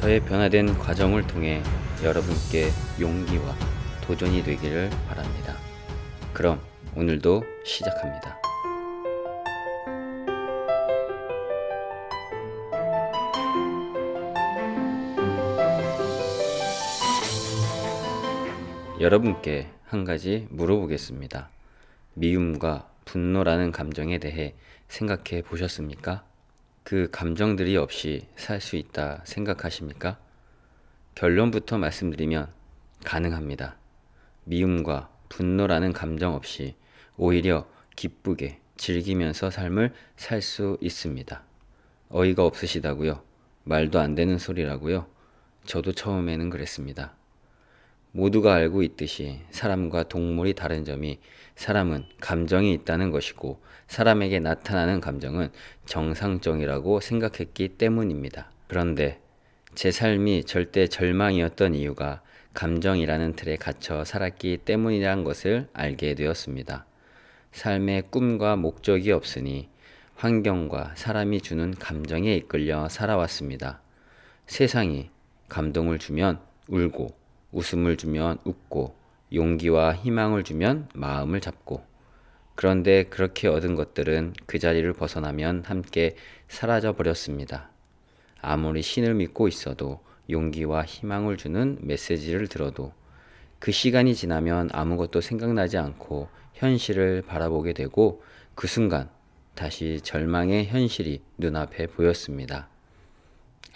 저의 변화된 과정을 통해 여러분께 용기와 도전이 되기를 바랍니다. 그럼 오늘도 시작합니다. 여러분께 한 가지 물어보겠습니다. 미움과 분노라는 감정에 대해 생각해 보셨습니까? 그 감정들이 없이 살 수 있다 생각하십니까? 결론부터 말씀드리면 가능합니다. 미움과 분노라는 감정 없이 오히려 기쁘게 즐기면서 삶을 살 수 있습니다. 어이가 없으시다고요? 말도 안 되는 소리라고요? 저도 처음에는 그랬습니다. 모두가 알고 있듯이 사람과 동물이 다른 점이 사람은 감정이 있다는 것이고 사람에게 나타나는 감정은 정상적이라고 생각했기 때문입니다. 그런데 제 삶이 절대 절망이었던 이유가 감정이라는 틀에 갇혀 살았기 때문이란 것을 알게 되었습니다. 삶에 꿈과 목적이 없으니 환경과 사람이 주는 감정에 이끌려 살아왔습니다. 세상이 감동을 주면 울고 웃음을 주면 웃고 용기와 희망을 주면 마음을 잡고 그런데 그렇게 얻은 것들은 그 자리를 벗어나면 함께 사라져 버렸습니다. 아무리 신을 믿고 있어도 용기와 희망을 주는 메시지를 들어도 그 시간이 지나면 아무것도 생각나지 않고 현실을 바라보게 되고 그 순간 다시 절망의 현실이 눈앞에 보였습니다.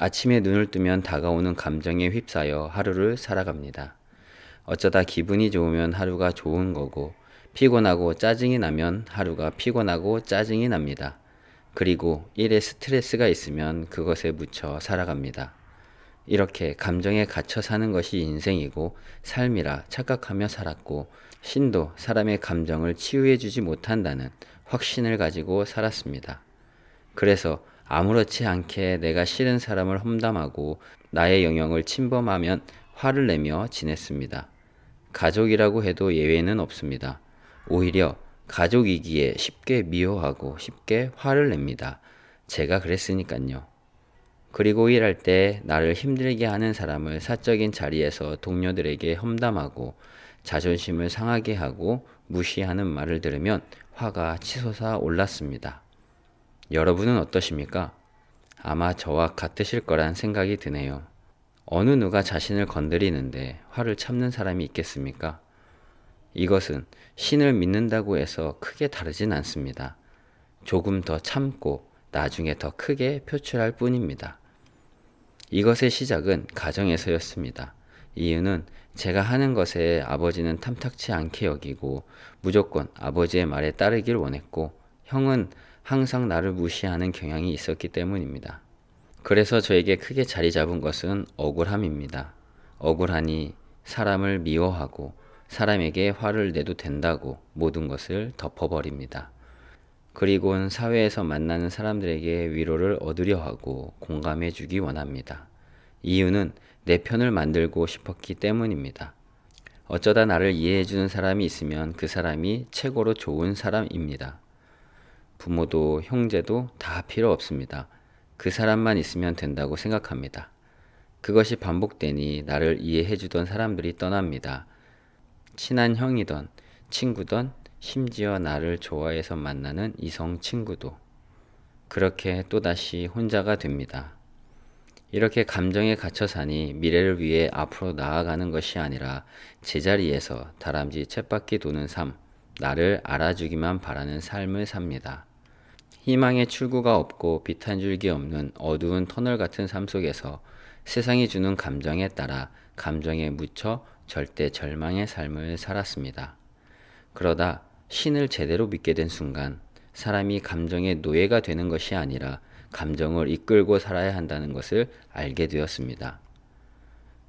아침에 눈을 뜨면 다가오는 감정에 휩싸여 하루를 살아갑니다. 어쩌다 기분이 좋으면 하루가 좋은 거고 피곤하고 짜증이 나면 하루가 피곤하고 짜증이 납니다. 그리고 일에 스트레스가 있으면 그것에 묻혀 살아갑니다. 이렇게 감정에 갇혀 사는 것이 인생이고 삶이라 착각하며 살았고 신도 사람의 감정을 치유해주지 못한다는 확신을 가지고 살았습니다. 그래서 아무렇지 않게 내가 싫은 사람을 험담하고 나의 영역을 침범하면 화를 내며 지냈습니다. 가족이라고 해도 예외는 없습니다. 오히려 가족이기에 쉽게 미워하고 쉽게 화를 냅니다. 제가 그랬으니깐요. 그리고 일할 때 나를 힘들게 하는 사람을 사적인 자리에서 동료들에게 험담하고 자존심을 상하게 하고 무시하는 말을 들으면 화가 치솟아 올랐습니다. 여러분은 어떠십니까? 아마 저와 같으실 거란 생각이 드네요. 어느 누가 자신을 건드리는데 화를 참는 사람이 있겠습니까? 이것은 신을 믿는다고 해서 크게 다르진 않습니다. 조금 더 참고 나중에 더 크게 표출할 뿐입니다. 이것의 시작은 가정에서였습니다. 이유는 제가 하는 것에 아버지는 탐탁치 않게 여기고 무조건 아버지의 말에 따르길 원했고 형은 항상 나를 무시하는 경향이 있었기 때문입니다. 그래서 저에게 크게 자리 잡은 것은 억울함입니다. 억울하니 사람을 미워하고 사람에게 화를 내도 된다고 모든 것을 덮어버립니다. 그리고는 사회에서 만나는 사람들에게 위로를 얻으려 하고 공감해 주기 원합니다. 이유는 내 편을 만들고 싶었기 때문입니다. 어쩌다 나를 이해해 주는 사람이 있으면 그 사람이 최고로 좋은 사람입니다. 부모도 형제도 다 필요 없습니다. 그 사람만 있으면 된다고 생각합니다. 그것이 반복되니 나를 이해해 주던 사람들이 떠납니다. 친한 형이던 친구던 심지어 나를 좋아해서 만나는 이성 친구도 그렇게 또다시 혼자가 됩니다. 이렇게 감정에 갇혀 사니 미래를 위해 앞으로 나아가는 것이 아니라 제자리에서 다람쥐 쳇바퀴 도는 삶, 나를 알아주기만 바라는 삶을 삽니다. 희망의 출구가 없고 빛 한 줄기 없는 어두운 터널 같은 삶 속에서 세상이 주는 감정에 따라 감정에 묻혀 절대 절망의 삶을 살았습니다. 그러다 신을 제대로 믿게 된 순간 사람이 감정의 노예가 되는 것이 아니라 감정을 이끌고 살아야 한다는 것을 알게 되었습니다.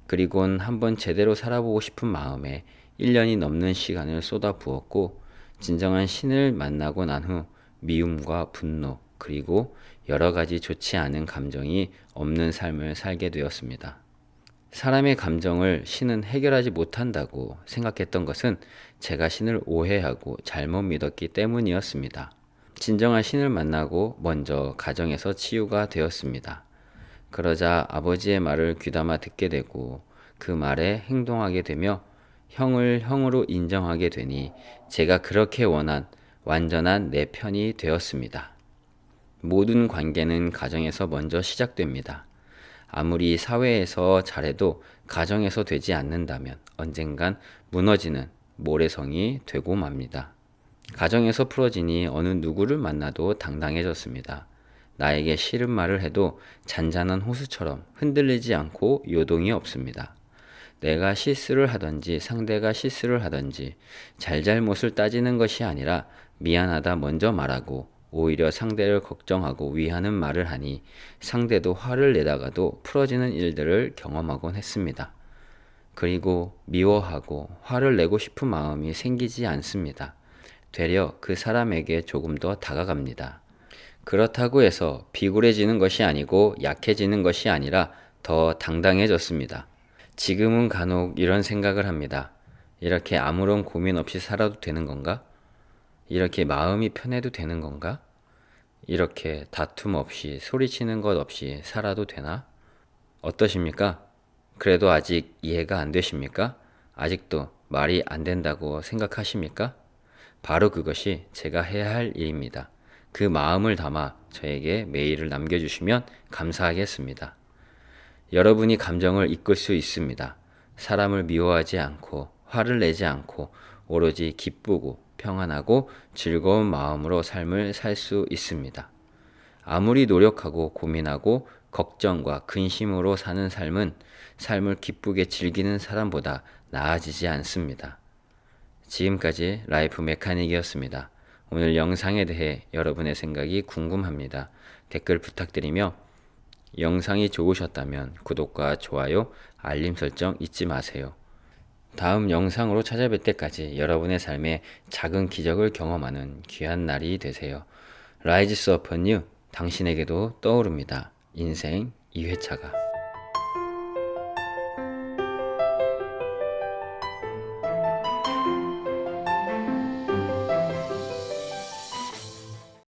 그리곤 한번 제대로 살아보고 싶은 마음에 1년이 넘는 시간을 쏟아부었고 진정한 신을 만나고 난 후 미움과 분노 그리고 여러 가지 좋지 않은 감정이 없는 삶을 살게 되었습니다. 사람의 감정을 신은 해결하지 못한다고 생각했던 것은 제가 신을 오해하고 잘못 믿었기 때문이었습니다. 진정한 신을 만나고 먼저 가정에서 치유가 되었습니다. 그러자 아버지의 말을 귀담아 듣게 되고 그 말에 행동하게 되며 형을 형으로 인정하게 되니 제가 그렇게 원한 완전한 내 편이 되었습니다. 모든 관계는 가정에서 먼저 시작됩니다. 아무리 사회에서 잘해도 가정에서 되지 않는다면 언젠간 무너지는 모래성이 되고 맙니다. 가정에서 풀어지니 어느 누구를 만나도 당당해졌습니다. 나에게 싫은 말을 해도 잔잔한 호수처럼 흔들리지 않고 요동이 없습니다. 내가 실수를 하든지 상대가 실수를 하든지 잘잘못을 따지는 것이 아니라 미안하다 먼저 말하고 오히려 상대를 걱정하고 위하는 말을 하니 상대도 화를 내다가도 풀어지는 일들을 경험하곤 했습니다. 그리고 미워하고 화를 내고 싶은 마음이 생기지 않습니다. 되려 그 사람에게 조금 더 다가갑니다. 그렇다고 해서 비굴해지는 것이 아니고 약해지는 것이 아니라 더 당당해졌습니다. 지금은 간혹 이런 생각을 합니다. 이렇게 아무런 고민 없이 살아도 되는 건가? 이렇게 마음이 편해도 되는 건가? 이렇게 다툼 없이 소리치는 것 없이 살아도 되나? 어떠십니까? 그래도 아직 이해가 안 되십니까? 아직도 말이 안 된다고 생각하십니까? 바로 그것이 제가 해야 할 일입니다. 그 마음을 담아 저에게 메일을 남겨주시면 감사하겠습니다. 여러분이 감정을 이끌 수 있습니다. 사람을 미워하지 않고 화를 내지 않고 오로지 기쁘고 평안하고 즐거운 마음으로 삶을 살 수 있습니다. 아무리 노력하고 고민하고 걱정과 근심으로 사는 삶을 기쁘게 즐기는 사람보다 나아지지 않습니다. 지금까지 라이프 메카닉이었습니다. 오늘 영상에 대해 여러분의 생각이 궁금합니다. 댓글 부탁드리며 영상이 좋으셨다면 구독과 좋아요, 알림 설정 잊지 마세요. 다음 영상으로 찾아뵐 때까지 여러분의 삶에 작은 기적을 경험하는 귀한 날이 되세요. Rise up anew, 당신에게도 떠오릅니다. 인생 2회차가.